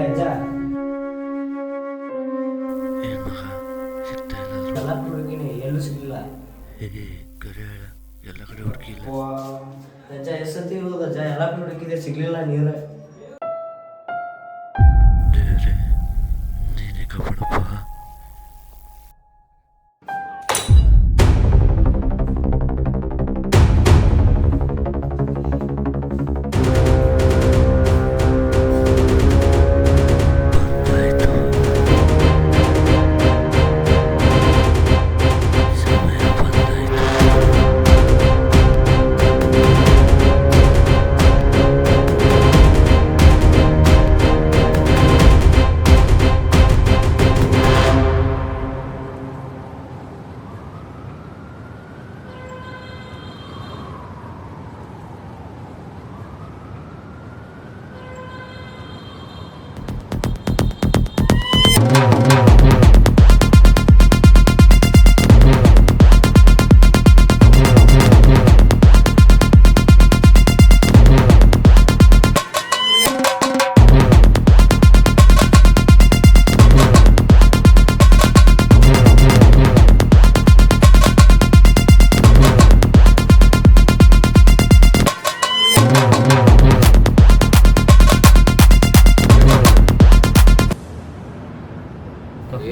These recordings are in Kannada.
ಅಜ್ಜ ಏನ್ ಮಗ ಸಿಗ್ತಾ ಇಲ್ಲ ಎಲ್ಲ ಹುಡುಗಿನಿ ಎಲ್ಲೂ ಸಿಗ್ಲಿಲ್ಲ. ಕರೆ ಹೇಳ ಎಲ್ಲ ಕಡೆ ಹುಡುಕಿಲ್ಲ. ಅಜ್ಜ ಎಷ್ಟೊತ್ತಿ ಹೋದ ಅಜ್ಜ ಎಲ್ಲ ಹುಡುಕಿದೆ ಸಿಗ್ಲಿಲ್ಲ ನೀರು. ದೇವ್ರೆ ನೀನೇ ಕಾಪಾಡಪ್ಪ.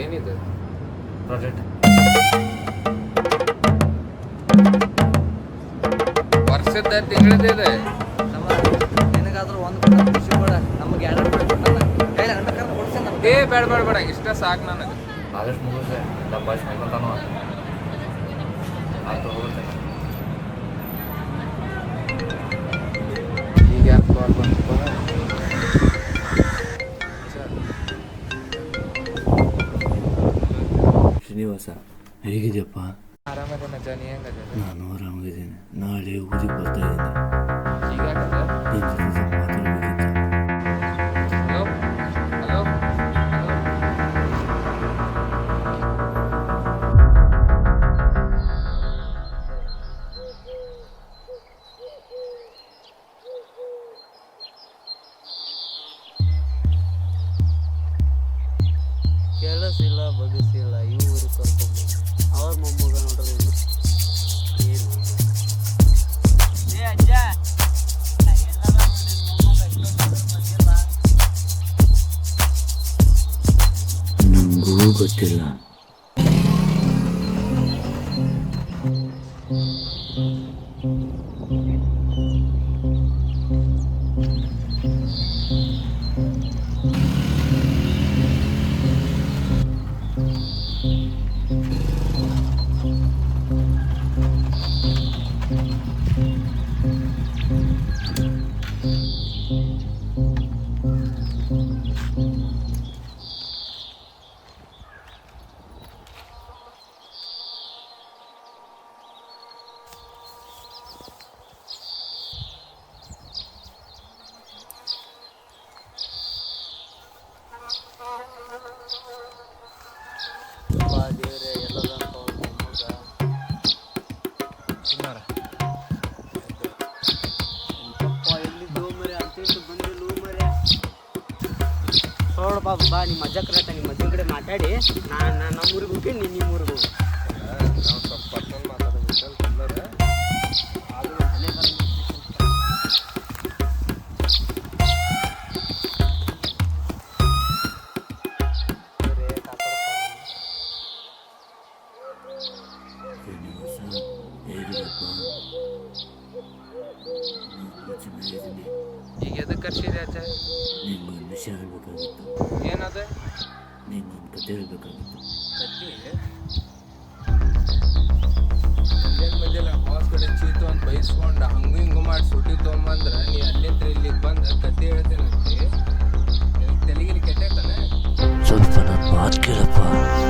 ಏನಿದೆ ಪ್ರಾಜೆಕ್ಟ್ ವರ್ಷದ ತಿಂಗಳದಿದೆ. ನಿನಗಾದ್ರೂ ಒಂದು ಖುಷಿ ಕೂಡ ನಮಗೆ ಎರಡು ಏ ಬೇಡ ಬೇಡ ಬೇಡ ಇಷ್ಟ ಸಾಕು ನನಗೆ. ಆದಷ್ಟು ಮುಗಿಸೆ ಡಬ್ಬ ಸ್ನೇಹಿತಾನು ಆಯ್ತು ಹೋಗುತ್ತೆ. ಈಗ ಯಾಕೆ ಕಾಲ್ ಬಂತಪ್ಪ? ಶ್ರೀನಿವಾಸ ಹೇಗಿದೆಯಪ್ಪ? ಆರಾಮದೇನ ಅಜ್ಜ, ನೀ ಹೆಂಗದ? ನಾನು ಆರಾಮಾಗಿದ್ದೀನಿ. ನಾಳೆ ಊರಿಗೆ ಬರ್ತಾ ಇದ್ದೀನಿ. ಈಗ ಯಾಕಂದ್ರೆ ನಿನ್ನ ಜೊತೆ ಸ್ವಲ್ಪ ಮಾತಾಡಬೇಕಿತ್ತು. ಹಲೋ ಹಲೋ ಹಲೋ ಕೆಲಸಿಲ್ಲ ಬಗ್ಸಿಲ್ಲ ಇವರು ಕರ್ಕೊಂಡು ಅವ್ರ ಮೊಮ್ಮಗ ನೋಡ್ರಿ ಏನು ಅಜ್ಜ ನನಗೂ ಗೊತ್ತಿಲ್ಲ. ದೇವ್ರೆ ಎಲ್ಲದಂತ ಅವ್ರ ಮೊಮ್ಮಗ ಸುಮಾರ ಪಪ್ಪ ಎಲ್ಲಿದ್ದು ಮರೆ ಅಂತೇಳಿ ಬಂದಿಲ್ಲ ಮರೆ ನೋಡು ಬಾಬು ಬಾ ನಿಮ್ಮ ಅಜ್ಜ ಕರೆಕ್ಟ ನಿಮ್ಮ ಅಜ್ಜನ ಕಡೆ ಮಾತಾಡಿ ನಾನು ನಮ್ಮೂರಿಗೆ ಹೋಗಿ ನೀನು ನಿಮ್ಮ ಊರಿಗೆ ಹೋಗಿ ನಾವು ಸ್ವಲ್ಪ ಪರ್ಸನಲ್ ಮಾತಾಡೋದು ತೊಂದರೆ. ಆದರೂ ಹಳೆ ಶ್ರೀನಿವಾಸ ಹೇಗಿದೆಯಪ್ಪ? ನಾನು ಚೆನ್ನಾಗಿದ್ದೀನಿ. ಈಗ ಎದಕ್ಕೆ ಕರ್ಸಿದೆ ಅಜ್ಜ? ನಿಂಗೊಂದು ವಿಷಯ ಹೇಳ್ಬೇಕಾಗಿತ್ತು. ಏನದ ನಿಂಗೊಂದು ಕತೆ ಹೇಳ್ಬೇಕಾಗಿತ್ತು. ಕತ್ತಿ ಮಧ್ಯೆಲ್ಲ ಬಾಸ್ ಕಡೆ ಚೀತು ಅಂತ ಬೈಸ್ಕೊಂಡು ಹಂಗೂ ಹಿಂಗೂ ಮಾಡಿ ಸುಟ್ಟಿ ತೊಗೊಂಬಂದ್ರೆ ನೀ ಅಲ್ಲಿಂದ ಇಲ್ಲಿಗೆ ಬಂದು ಕತ್ತಿ ಹೇಳ್ತೇನಂತೆ. ತೆಲಿಗಿರಿ ಕೆಟ್ಟೈತಾನೆ. ಸ್ವಲ್ಪ ನನ್ನ ಮಾತು ಕೇಳಪ್ಪ.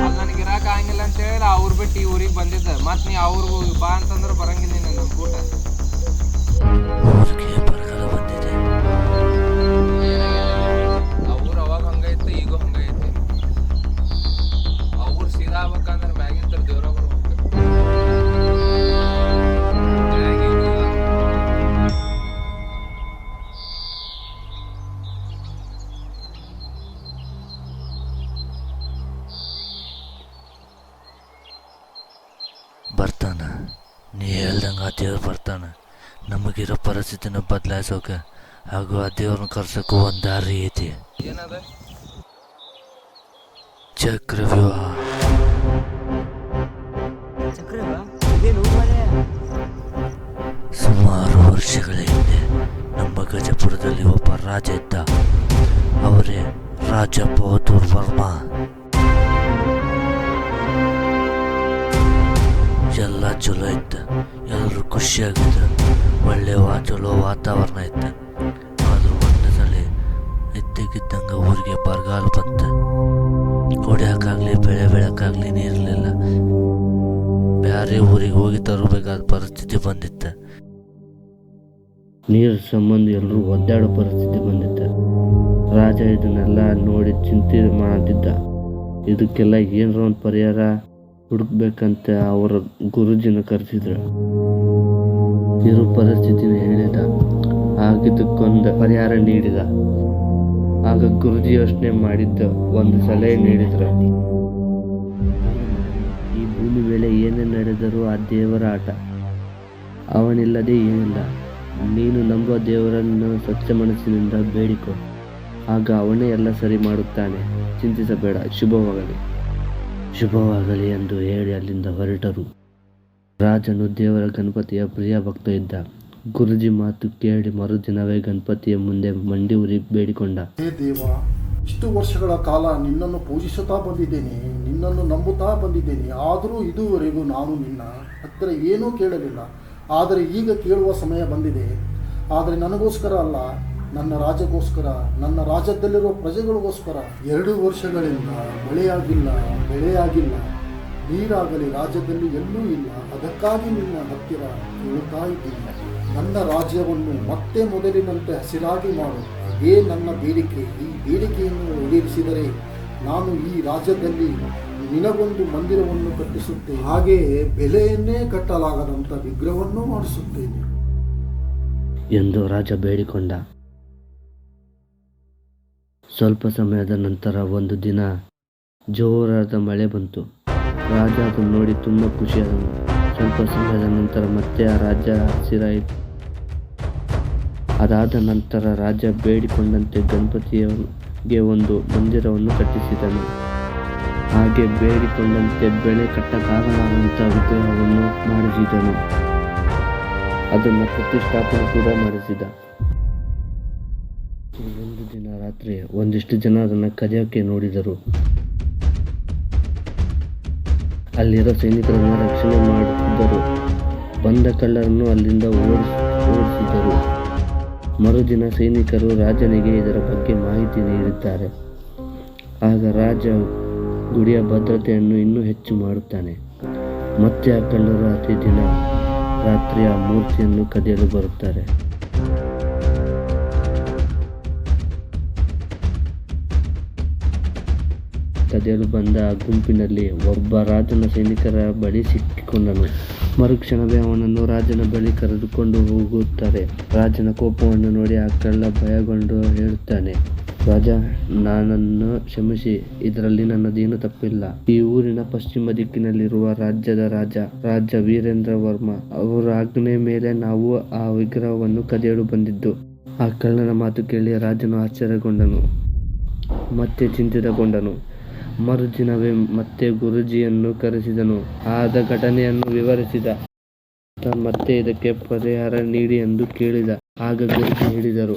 ಅಲ್ಲಿ ನನಗೆ ಇರಾಕ ಆಗಂಗಿಲ್ಲ ಅಂತ ಹೇಳಿ ಅವ್ರು ಬಿಟ್ಟು ಈ ಊರಿಗೆ ಬಂದಿದ್ದ. ಮತ್ತು ನೀ ಅವ್ರಿಗೆ ಬಾ ಅಂತಂದ್ರೆ ಬರಂಗಿಲ್ಲ ನೀನು ನಮ್ಮ ಕೂಟ. ಊರಿಗೆ ಬರಗಾಲ ಬಂದಿದೆ. ಅವ್ರು ಅವಾಗ ಹಂಗೈತೆ ಈಗೂ ಹಂಗೈತೆ. ಅವ್ರು ಸೀದಾ ಆಗ್ಬೇಕಂದ್ರೆ ಮ್ಯಾಗಿನ ತರ ದೇವ್ರಾಗ ಹೋಗ್ತಾರೆ. ಹೇಳ್ದಂಗೆ ಆ ದೇವ್ರು ಬರ್ತಾನೆ. ನಮಗಿರೋ ಪರಿಸ್ಥಿತಿನ ಬದಲಾಯಿಸೋಕೆ ಹಾಗೂ ಆ ದೇವ್ರನ್ನ ಕರ್ಸೋಕ್ಕೂ ಒಂದು ದಾರಿ ಐತಿ. ಏನದ? ಚಕ್ರವ್ಯೂಹ. ಚಕ್ರವ್ಯೂಹ ಇದೇನು ಮಾರಾಯ? ಸುಮಾರು ವರ್ಷಗಳ ಹಿಂದೆ ನಮ್ಮ ಗಜಪುರದಲ್ಲಿ ಒಬ್ಬ ರಾಜ ಇದ್ದ. ಅವರೇ ರಾಜ ಬಹದ್ದೂರ್ ವರ್ಮಾ. ಎಲ್ಲ ಚಲೋ ಇತ್ತು, ಎಲ್ಲರೂ ಖುಷಿಯಾಗಿದ್ರು, ಒಳ್ಳೆ ಚಲೋ ವಾತಾವರಣ ಇತ್ತು. ಆದರೂ ಒಂದು ಸಲ ಇದ್ದಕ್ಕಿದ್ದಂಗೆ ಊರಿಗೆ ಬರಗಾಲ ಬಂತು. ಕುಡಿಯೋಕ್ಕಾಗಲಿ ಬೆಳೆ ಬೆಳಕಾಗಲಿ ನೀರಿರಲಿಲ್ಲ. ಬೇರೆ ಊರಿಗೆ ಹೋಗಿ ತರಬೇಕಾದ ಪರಿಸ್ಥಿತಿ ಬಂದಿತ್ತು. ನೀರು ಸಂಬಂಧ ಎಲ್ಲರೂ ಒದ್ದಾಡೋ ಪರಿಸ್ಥಿತಿ ಬಂದಿತ್ತು. ರಾಜ ಇದನ್ನೆಲ್ಲ ನೋಡಿ ಚಿಂತೆ ಮಾಡ್ತಿದ್ದ. ಇದಕ್ಕೆಲ್ಲ ಏನರ ಒಂದು ಪರಿಹಾರ ಹುಡುಕ್ಬೇಕಂತ ಅವರ ಗುರುಜಿನ ಕರೆಸಿದ್ರು. ಇರೋ ಪರಿಸ್ಥಿತಿನ ಹೇಳಿದ, ಆಗಿದ್ದಕ್ಕೊಂದು ಪರಿಹಾರ ನೀಡಿದ. ಆಗ ಗುರುಜಿ ಯೋಚನೆ ಮಾಡಿದ್ದ ಒಂದು ಸಲಹೆ ನೀಡಿದ್ರು. ಈ ಭೂಮಿ ಮೇಲೆ ಏನೇ ನಡೆದರೂ ಆ ದೇವರ ಆಟ, ಅವನಿಲ್ಲದೆ ಏನಿಲ್ಲ. ನೀನು ನಂಬುವ ದೇವರನ್ನು ಸ್ವಚ್ಛ ಮನಸ್ಸಿನಿಂದ ಬೇಡಿಕೊ, ಆಗ ಅವನೇ ಎಲ್ಲ ಸರಿ ಮಾಡುತ್ತಾನೆ. ಚಿಂತಿಸಬೇಡ, ಶುಭವಾಗಲಿ. ಶುಭವಾಗಲಿ ಎಂದು ಹೇಳಿ ಅಲ್ಲಿಂದ ಹೊರಟರು. ರಾಜನು ದೇವರ ಗಣಪತಿಯ ಪ್ರಿಯ ಭಕ್ತ ಇದ್ದ. ಗುರುಜಿ ಮಾತು ಕೇಳಿ ಮರುದಿನವೇ ಗಣಪತಿಯ ಮುಂದೆ ಮಂಡಿ ಉರಿ ಬೇಡಿಕೊಂಡ. ಹೇ ದೇವ, ಇಷ್ಟು ವರ್ಷಗಳ ಕಾಲ ನಿನ್ನನ್ನು ಪೂಜಿಸುತ್ತಾ ಬಂದಿದ್ದೇನೆ, ನಿನ್ನನ್ನು ನಂಬುತ್ತಾ ಬಂದಿದ್ದೇನೆ. ಆದರೂ ಇದುವರೆಗೂ ನಾನು ನಿನ್ನ ಹತ್ತಿರ ಏನೂ ಕೇಳಲಿಲ್ಲ. ಆದರೆ ಈಗ ಕೇಳುವ ಸಮಯ ಬಂದಿದೆ. ಆದರೆ ನನಗೋಸ್ಕರ ಅಲ್ಲ, ನನ್ನ ರಾಜಗೋಸ್ಕರ, ನನ್ನ ರಾಜ್ಯದಲ್ಲಿರುವ ಪ್ರಜೆಗಳಿಗೋಸ್ಕರ. 2 ವರ್ಷಗಳಿಂದ ಮಳೆಯಾಗಿಲ್ಲ, ಬೆಳೆಯಾಗಿಲ್ಲ, ನೀರಾಗಲಿ ರಾಜ್ಯದಲ್ಲಿ ಎಲ್ಲೂ ಇಲ್ಲ. ಅದಕ್ಕಾಗಿ ನಿನ್ನ ಹತ್ತಿರ ಕೇಳುತ್ತಾ ಇದ್ದೀನಿ. ನನ್ನ ರಾಜ್ಯವನ್ನು ಮತ್ತೆ ಮೊದಲಿನಂತೆ ಹಸಿರಾಗಿ ಮಾಡು. ಇದೇ ನನ್ನ ಬೇಡಿಕೆ. ಈ ಬೇಡಿಕೆಯನ್ನು ಈಡೇರಿಸಿದರೆ ನಾನು ಈ ರಾಜ್ಯದಲ್ಲಿ ನಿನಗೊಂದು ಮಂದಿರವನ್ನು ಕಟ್ಟಿಸುತ್ತೇನೆ. ಹಾಗೆಯೇ ಬೆಲೆಯನ್ನೇ ಕಟ್ಟಲಾಗದಂಥ ವಿಗ್ರಹವನ್ನು ಮಾಡಿಸುತ್ತೇನೆ ಎಂದು ರಾಜ ಬೇಡಿಕೊಂಡ. ಸ್ವಲ್ಪ ಸಮಯದ ನಂತರ ಒಂದು ದಿನ ಜೋರಾದ ಮಳೆ ಬಂತು. ರಾಜ ಅದನ್ನು ನೋಡಿ ತುಂಬ ಖುಷಿಯಾದನು. ಸ್ವಲ್ಪ ಸಮಯದ ನಂತರ ಮತ್ತೆ ಆ ರಾಜ್ಯ ಹಸಿರಾಯಿತು. ಅದಾದ ನಂತರ ರಾಜ ಬೇಡಿಕೊಂಡಂತೆ ಗಣಪತಿಗೆ ಒಂದು ಮಂದಿರವನ್ನು ಕಟ್ಟಿಸಿದನು. ಹಾಗೆ ಬೇಡಿಕೊಂಡಂತೆ ಬೆಳೆ ಕಟ್ಟಕ್ಕಾಗಲಾರಂಥ ವಿಗ್ರಹವನ್ನು ಮಾಡಿಸಿದನು. ಅದನ್ನು ಪ್ರತಿಷ್ಠಾಪನೆ ಕೂಡ ಮಾಡಿಸಿದ. ಒಂದು ದಿನ ರಾತ್ರಿ ಒಂದಿಷ್ಟು ಜನ ಅದನ್ನು ಕದಿಯೋಕ್ಕೆ ನೋಡಿದರು. ಅಲ್ಲಿರೋ ಸೈನಿಕರನ್ನು ರಕ್ಷಣೆ ಮಾಡುತ್ತಿದ್ದರು. ಬಂದ ಕಳ್ಳರನ್ನು ಅಲ್ಲಿಂದ ಓಡಿಸಿದರು. ಮರುದಿನ ಸೈನಿಕರು ರಾಜನಿಗೆ ಇದರ ಬಗ್ಗೆ ಮಾಹಿತಿ ನೀಡಿದ್ದಾರೆ. ಆಗ ರಾಜ ಗುಡಿಯ ಭದ್ರತೆಯನ್ನು ಇನ್ನೂ ಹೆಚ್ಚು ಮಾಡುತ್ತಾನೆ. ಮತ್ತೆ ಆ ಕಳ್ಳರು ಅದೇ ದಿನ ರಾತ್ರಿ ಆ ಮೂರ್ತಿಯನ್ನು ಕದಿಯಲು ಬರುತ್ತಾರೆ. ಕದಿಯಲು ಬಂದ ಆ ಗುಂಪಿನಲ್ಲಿ ಒಬ್ಬ ರಾಜನ ಸೈನಿಕರ ಬಳಿ ಸಿಕ್ಕಿಕೊಂಡನು. ಮರುಕ್ಷಣವೇ ಅವನನ್ನು ರಾಜನ ಬಳಿ ಕರೆದುಕೊಂಡು ಹೋಗುತ್ತಾರೆ. ರಾಜನ ಕೋಪವನ್ನು ನೋಡಿ ಆ ಕಳ್ಳ ಭಯಗೊಂಡು ಹೇಳುತ್ತಾನೆ, ರಾಜ, ನನ್ನನ್ನು ಕ್ಷಮಿಸಿ, ಇದರಲ್ಲಿ ನನ್ನದೇನು ತಪ್ಪಿಲ್ಲ. ಈ ಊರಿನ ಪಶ್ಚಿಮ ದಿಕ್ಕಿನಲ್ಲಿರುವ ರಾಜ್ಯದ ರಾಜ ವೀರೇಂದ್ರ ವರ್ಮ ಅವರ ಆಜ್ಞೆ ಮೇಲೆ ನಾವು ಆ ವಿಗ್ರಹವನ್ನು ಕದಿಯಲು ಬಂದಿದ್ದು. ಆ ಕಳ್ಳನ ಮಾತು ಕೇಳಿ ರಾಜನು ಆಶ್ಚರ್ಯಗೊಂಡನು, ಮತ್ತೆ ಚಿಂತಿತಗೊಂಡನು. ಮರುದಿನವೇ ಮತ್ತೆ ಗುರುಜಿಯನ್ನು ಕರೆಸಿದನು. ಆದ ಘಟನೆಯನ್ನು ವಿವರಿಸಿದ. ಮತ್ತೆ ಇದಕ್ಕೆ ಪರಿಹಾರ ನೀಡಿ ಎಂದು ಕೇಳಿದ. ಆಗ ಗುರುಜಿ ಹೇಳಿದರು,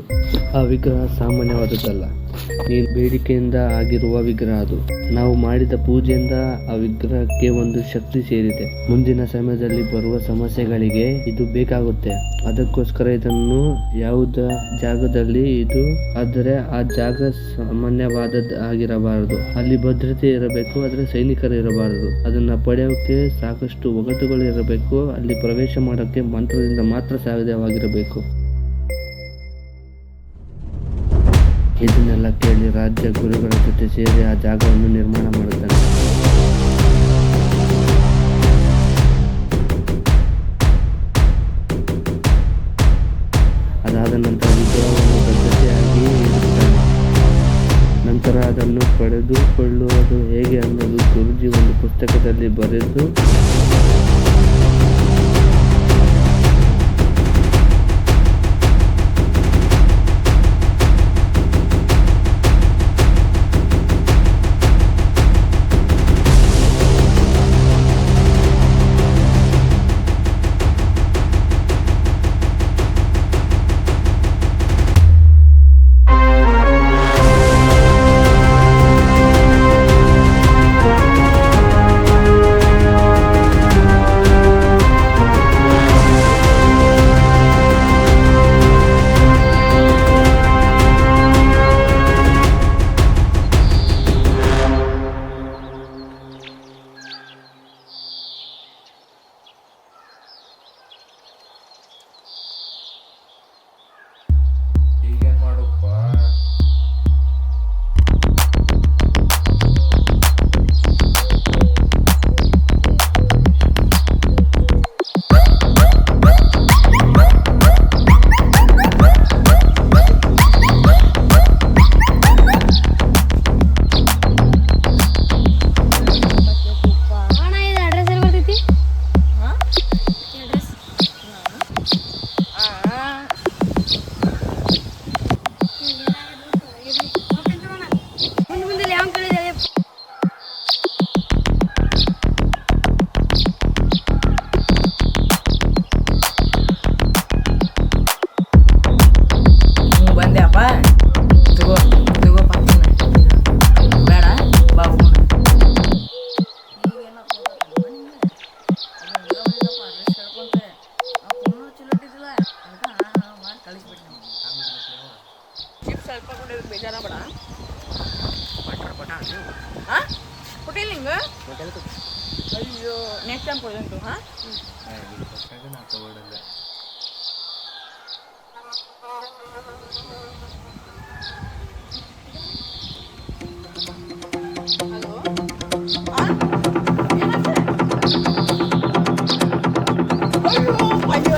ಆ ವಿಗ್ರಹ ಸಾಮಾನ್ಯವಾದದ್ದಲ್ಲ, ನೀನು ಬೇಡಿಕೆಯಿಂದ ಆಗಿರುವ ವಿಗ್ರಹ ಅದು. ನಾವು ಮಾಡಿದ ಪೂಜೆಯಿಂದ ಆ ವಿಗ್ರಹಕ್ಕೆ ಒಂದು ಶಕ್ತಿ ಸೇರಿದೆ. ಮುಂದಿನ ಸಮಯದಲ್ಲಿ ಬರುವ ಸಮಸ್ಯೆಗಳಿಗೆ ಇದು ಬೇಕಾಗುತ್ತೆ. ಅದಕ್ಕೋಸ್ಕರ ಇದನ್ನು ಯಾವುದ ಜಾಗದಲ್ಲಿ ಇದು ಆದರೆ ಆ ಜಾಗ ಸಾಮಾನ್ಯವಾದದ್ದು ಆಗಿರಬಾರದು. ಅಲ್ಲಿ ಭದ್ರತೆ ಇರಬೇಕು, ಆದರೆ ಸೈನಿಕರು ಇರಬಾರದು. ಅದನ್ನ ಪಡೆಯೋಕೆ ಸಾಕಷ್ಟು ಒಗಟುಗಳು ಇರಬೇಕು. ಅಲ್ಲಿ ಪ್ರವೇಶ ಮಾಡೋಕ್ಕೆ ಮಂತ್ರದಿಂದ ಮಾತ್ರ ಸಾಧ್ಯವಾಗಿರಬೇಕು. ಇದನ್ನೆಲ್ಲ ಕೇಳಿ ರಾಜ್ಯ ಗುರುಗಳ ಜೊತೆ ಸೇರಿ ಆ ಜಾಗವನ್ನು ನಿರ್ಮಾಣ ಮಾಡುತ್ತಾನೆ. ಅದಾದ ನಂತರ ವಿಗ್ರಹವನ್ನು ಭದ್ರತೆಯಾಗಿ ಇಡುತ್ತಾನೆ. ನಂತರ ಅದನ್ನು ಪಡೆದುಕೊಳ್ಳುವುದು ಹೇಗೆ ಅನ್ನೋದು ಗುರುಜಿ ಒಂದು ಪುಸ್ತಕದಲ್ಲಿ ಬರೆದು ಗೊತ್ತಿಲ್ಲ ನಿಂಗೆ? ಅಯ್ಯೋ ನೆಕ್ಸ್ಟ್ ಟೈಮ್ ಕೊಡಂತು ಹಾಂ. ಹಲೋ ಅಯ್ಯೋ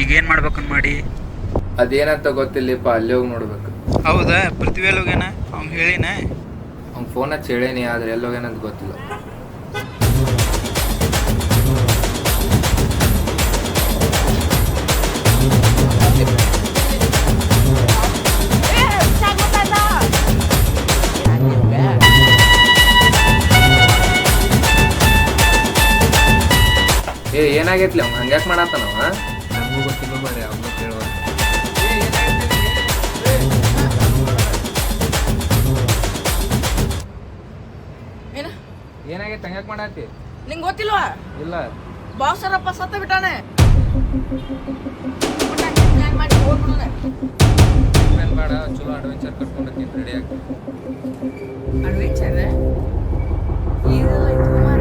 ಈಗೇನು ಮಾಡ್ಬೇಕಂತ ಮಾಡಿ? ಅದೇನಂತ ಗೊತ್ತಿಲ್ಲಪ್ಪ, ಅಲ್ಲಿ ಹೋಗಿ ನೋಡ್ಬೇಕು. ಹೌದಾ? ಪೃಥ್ವಿ ಹೋಗ್ಯಾನ? ಅವ್ನು ಹೇಳಿನ? ಅವ್ನು ಫೋನ್ ಹಚ್ಚಿ ಹೇಳೇನಿ, ಆದ್ರೆ ಎಲ್ಲಿ ಹೋಗ್ಯಾನಂತ ಗೊತ್ತಿಲ್ಲ. ಏನಾಗೈತ್ಲಿ ಅವ್ನು ಹಂಗ್ಯಾಕೆ ಮಾಡತ್ತಾನವ? ನಮಗೂ ಗೊತ್ತಿಲ್ಲ ಬರ್ರಿ, ಅವ್ನು ಕೇಳುವ. ಏನಾಗೈತೆ ಹಂಗ್ಯಾಕೆ ಮಾಡತ್ತಿ? ನಿಂಗೆ ಗೊತ್ತಿಲ್ವಾ? ಇಲ್ಲ. ಬಾಸರಪ್ಪ ಸತ್ತ ಬಿಟ್ಟಾನೆ. ಪ್ಲಾನ್ ಮಾಡಿ ಹೋಗ್ಬಿಡೋಣ. ಬೇಡ, ಚಲೋ ಅಡ್ವೆಂಚರ್ ಕರ್ಕೊಂಡೋಗ್ತೀನಿ, ರೆಡಿ ಆಗಿ. ಅಡ್ವೆಂಚರ್ ಇದೆಲ್ಲ ಇತ್ತು ಮಾರ.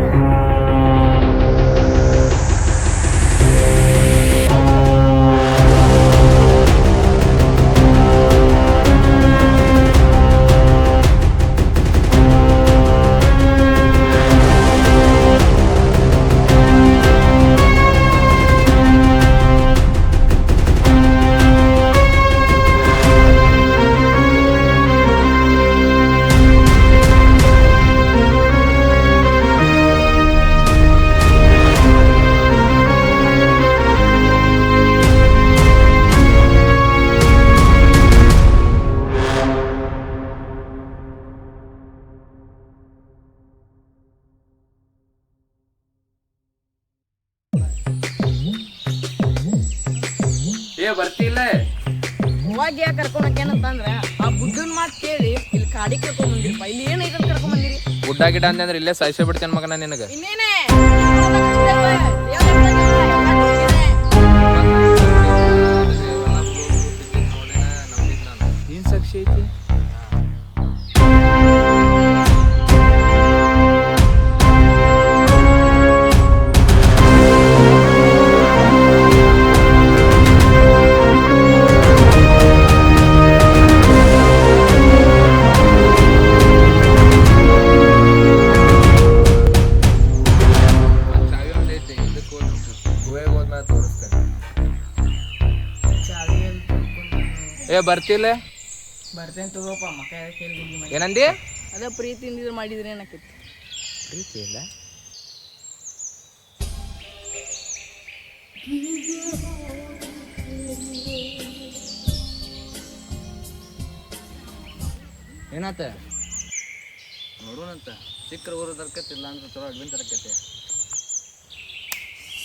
ಬರ್ತಿಲ್ಲ ಹೋಗಿ ಕರ್ಕೊಂಡೋಗಿ ಏನಂತಂದ್ರೆ ಆ ಬುಡ್ಡನ್ ಮಾತು ಕೇಳಿ ಇಲ್ಲಿ ಕಾಡಿಗೆ ಕರ್ಕೊಂಡ್ ಬಂದಿರಪ್ಪ. ಇಲ್ಲಿ ಏನೈತೆ ಅಂತ ಕರ್ಕೊಂಡ್ ಬಂದಿರಿ? ಗುಡ್ಡ ಗಿಡ ಅಂದ್ರೆ ಇಲ್ಲೇ ಸಾಯಿಸೇ ಬಿಡ್ತೇನೆ ಮಗನ ನಿನಗೆ. ಇನ್ನೇನೆ ಏನ್ ಸಾಕ್ಷಿ ಐತಿ? ಬರ್ತಿಲ್ಲ? ಬರ್ತೇನೆ ತಗೋಪ್ಪ. ಮಕ್ಕ ಕೇಳಿ ಏನಂದಿ? ಅದೇ ಪ್ರೀತಿಯಿಂದ ಮಾಡಿದ್ರೆ ಏನಾಕೈತಿ? ಪ್ರೀತಿ ಇಲ್ಲ. ಏನಾತ ನೋಡೋಣಂತ. ಸಿಕ್ಕರ ಊರು ತರ್ಕತ್ತಿಲ್ಲ ಅಂತ ಚಲೋ ಅಡ್ವೆಂಚರ್ ಆಕೈತೆ.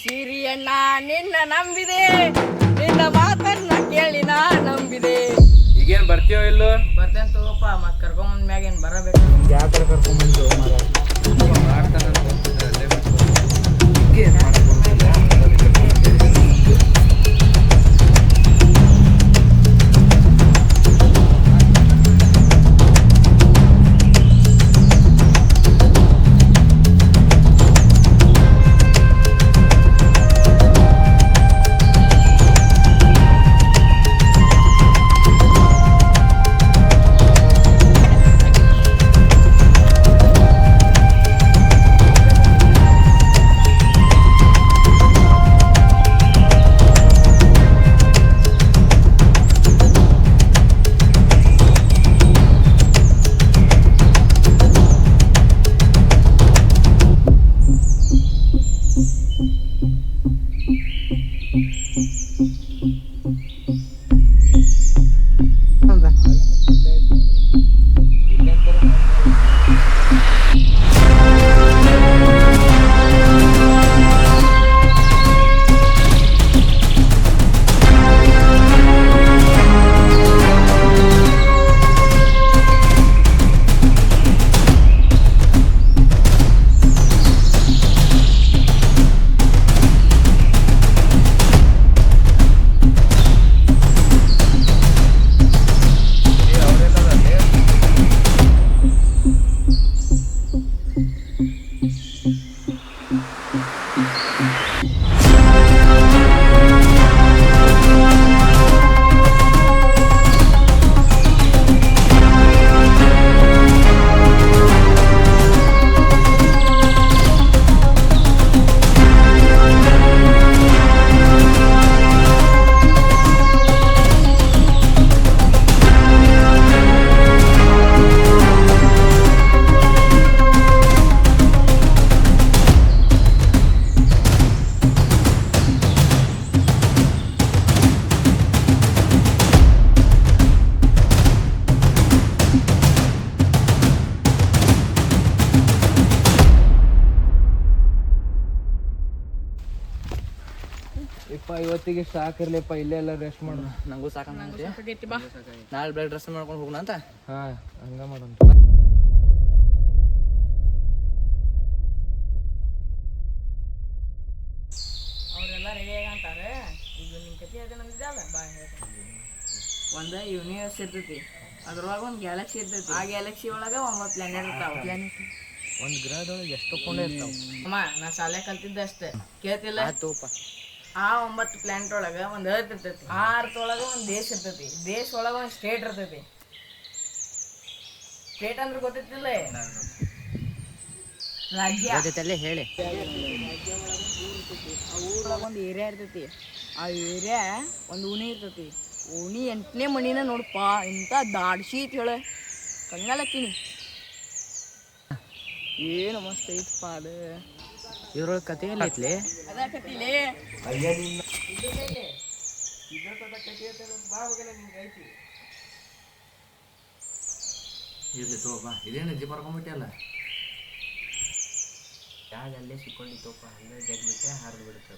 ಸಿರಿಯಣ್ಣ ನಿನ್ನ ನಂಬಿದೆ, ನಿನ್ನ ಮಾತನ್ನ ಕೇಳಿ ನಾ ನಂಬಿದೆ. ಈಗೇನ್ ಬರ್ತೀಯೋ ಇಲ್ಲೋ? ಬರ್ತೇನೆ ತಗೋಪ್ಪ. ಮತ್ತೆ ಕರ್ಕೊಂಬಂದ ಮ್ಯಾಗ ಏನು ಬರಬೇಕು? ಯಾವ ಕಡೆ ಕರ್ಕೊಂಡ್ಬಂದು ಮಾಡ್ತಾನಂತ ಗೊತ್ತಿದ್ರೆ ಅಲ್ಲೇ ಬಿಟ್ಟು ಯಪ್ಪ ಇವತ್ತಿಗೆ ಸಾಕಿರ್ಲಿಪ್ಪ ಇಲ್ಲೇ ಎಲ್ಲ ರೆಸ್ಟ್ ಮಾಡು. ನಂಗೂ ಸಾಕಂತ ಸಾಕಾಗೈತಿ ಬಾ. ನಾಳೆ ಬೆಳಗ್ಗೆ ಡ್ರೆಸ್ ಮಾಡ್ಕೊಂಡು ಹೋಗೋಣ ಅಂತ. ಹಾ ಹಂಗ ಮಾಡೋಣ. ಅವರೆಲ್ಲ ರೆಡಿ ಆಗಂತಾರೆ. ಈಗ ನಿನ್ ಕತೆ ಅದೇ ನಂದಿದ್ದಲ್ಲ ಬಾ ಹೇಳ್ತೀನಿ. ಒಂದು ಯೂನಿವರ್ಸ್ ಇರ್ತೈತಿ, ಅದ್ರೊಳಗೆ ಒಂದು ಗ್ಯಾಲಕ್ಸಿ ಇರ್ತೈತಿ. ಆ ಗ್ಯಾಲಕ್ಸಿ ಒಳಗೆ 9 ಪ್ಲಾನೆಟ್ ಇರ್ತಾವ. ಒಂದು ಗ್ರಹದೊಳಗೆ ಎಷ್ಟು ಕೊಂಡೆ ಇರ್ತಾವ. ಅಮ್ಮ ನಾ ಶಾಲೆ ಕಲ್ತಿದ್ದೆ ಅಷ್ಟೇ, ಕೇಳ್ತಿಲ್ಲ? ಆಯ್ತುಪ್ಪ. ಆ 9 ಪ್ಲಾನೆಟ್ ಒಳಗೆ ಒಂದು ಅರ್ತ್ ಇರ್ತೈತಿ. ಆ ಅರ್ತ್ ಒಳಗೆ ಒಂದು ದೇಶ ಇರ್ತೈತಿ. ದೇಶ ಒಳಗೆ ಒಂದು ಸ್ಟೇಟ್ ಇರ್ತೈತಿ. ಸ್ಟೇಟ್ ಅಂದ್ರೆ ಗೊತ್ತಿತ್ತಿಲ್ಲ? ರಾಜ್ಯ. ಜೊತೆಲ್ಲೇ ಹೇಳಿ. ಆ ಊರೊಳಗೆ ಒಂದು ಏರಿಯಾ ಇರ್ತೈತಿ. ಆ ಏರಿಯಾ ಒಂದು ಓಣಿ ಇರ್ತೈತಿ. ಓಣಿ 8ನೇ ಮಣಿನ ನೋಡಪ್ಪ, ಇಂಥ ದಾಡ್ಸಿ ಐತಿ ಹೇಳ, ಕಂಗಾಲಕ್ಕಿನಿ. ಏನು ಮಸ್ತ್ ಐತಪ್ಪ ಅದು. ಇದ್ರೊಳಗೆ ಕತೆ ಎಲ್ಲ ಐತ್ಲಿ. ಅದ ಕತಿಲೇ ಇರ್ಲಿ ತಗೋಪ್ಪ. ಇದೇನು ಅಜ್ಜಿ ಬರ್ಕೊಂಬಿಟ್ಟೆ ಜಾಗ ಅಲ್ಲೇ ಸಿಕ್ಕೊಂಡಿತ್ತಪ್ಪ. ಅಲ್ಲೇ ಜಗ್ಬಿಟ್ಟೆ ಹಾರಿದು ಬಿಡುತ್ತೆ.